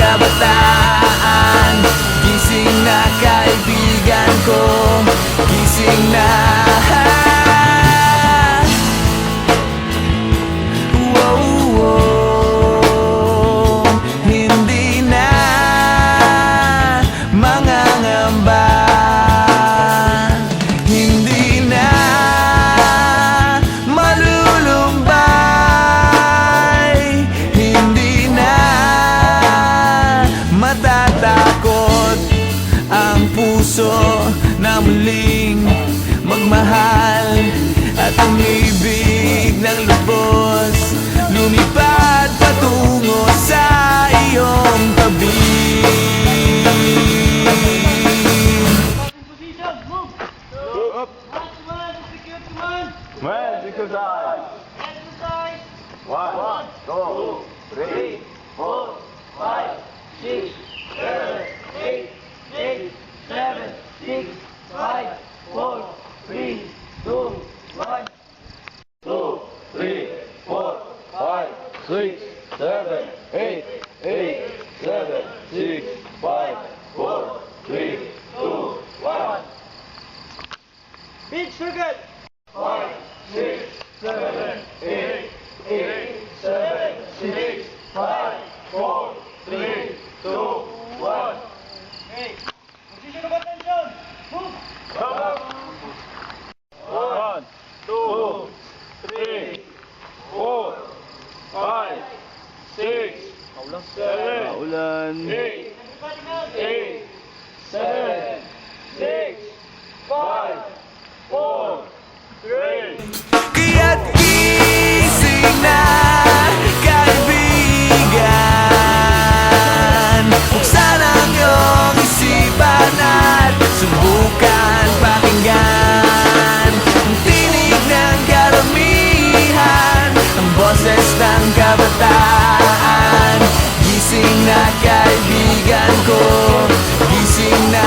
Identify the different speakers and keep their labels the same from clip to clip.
Speaker 1: kabataan. Gising na kaibigan ko, gising na. Hindi na mangangamba, hindi na malulumbay, hindi na matatakot ang puso na muling magmahal at umibig ng lubos, lumipad patungo sa iyong tabi.
Speaker 2: Position, move!
Speaker 3: Up.
Speaker 2: Command, execute command!
Speaker 3: Man, exercise.
Speaker 2: Exercise!
Speaker 3: 1, 2, 3, 4,
Speaker 2: 5, 6, 7, 8, 8, 7, 6, 5, 4, 3, 2, 1.
Speaker 3: 2, 3, 4, 5, 6, 7, 8, 8, 7, 6, 5, 4, 3, 2, 1.
Speaker 2: Big circle!
Speaker 3: 5, 6, 7, 8, 8, 7, 6, 5, 4, 3, 2, 1.
Speaker 2: Okay. Position of attention! Move!
Speaker 3: Come up. 1, 2, 3, 4, 5, 6, 7, 8, 8, 7, 6, 5, 4, 3.
Speaker 1: Kaya't gising na kaibigan, buksan ang iyong isipan at subukan pakinggan ang tinig ng karamihan, ang boses ng kabataan. Gising na kaibigan ko, gising na.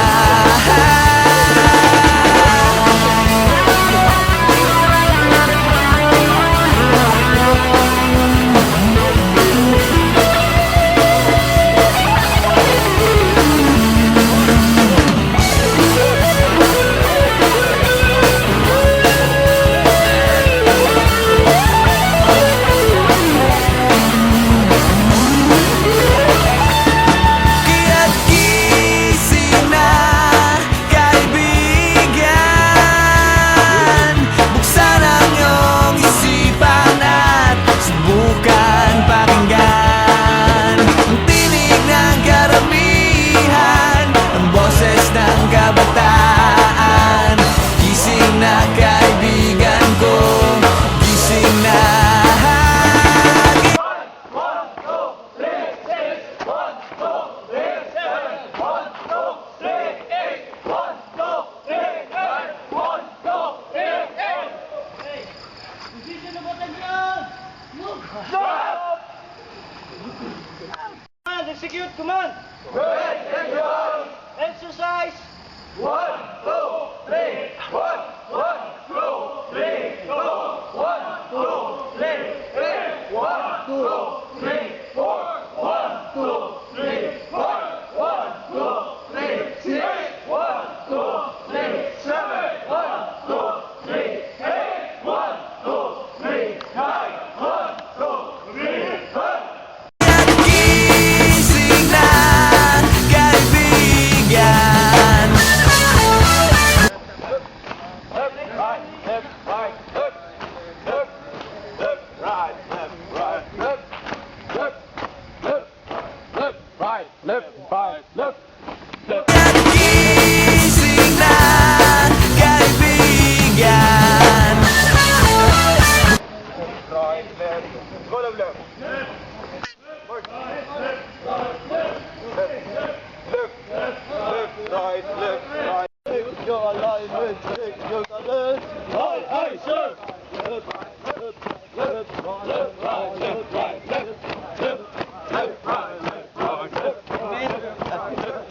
Speaker 2: Position of attention! Move!
Speaker 3: Stop!
Speaker 2: Command, execute command! Exercise!
Speaker 3: 1, 2, 3, 1, 1, 2, 3, 2, 1, 2, 3, 1, 2, 3, 4, 1, 2, 3, 4, 1, 2, 3, 6, 1, 2, 3, 7, 1, 2, 3, 8, 1, 2, 3, 9, 1, 2, 3, 10.
Speaker 1: Gising na kaibigan.
Speaker 3: Left, right, left, right, left, left, left, right, left, right, left, left, left, left, right, left, right, left, left.
Speaker 1: Gising na kaibigan.
Speaker 3: Right, left, go left, left. Left, right, left, right. Your alignment, take your left, right, right, sir. Left, left, left, right, left, right, left, right, left, left, left, right, left, right, left.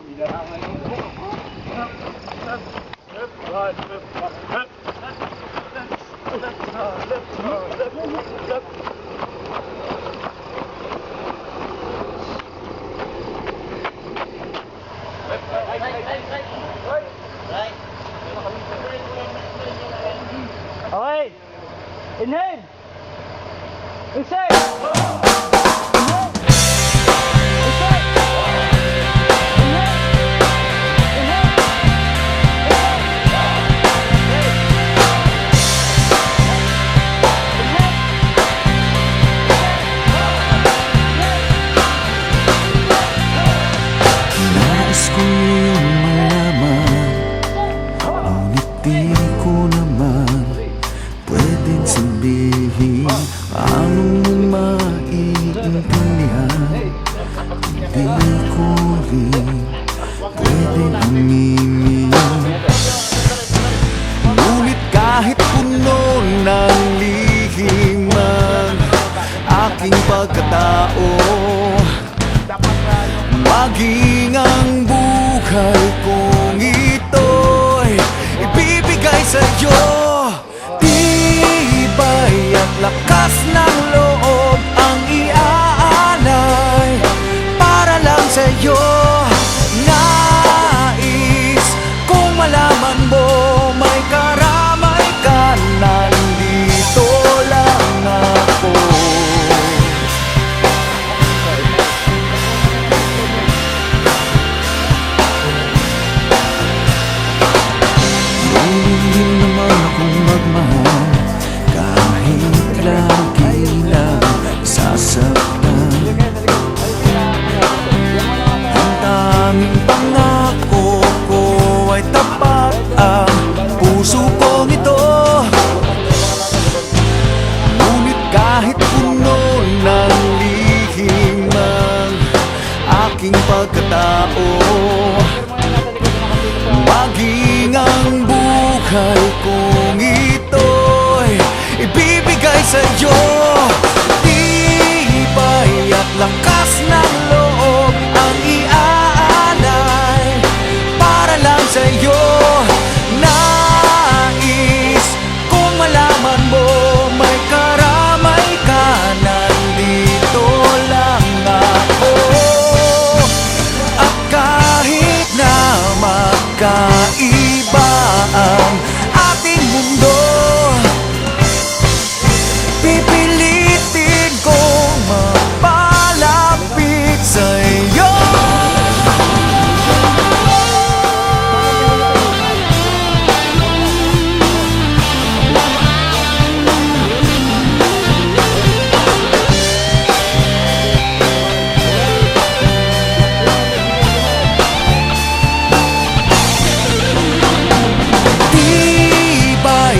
Speaker 3: Ilarangan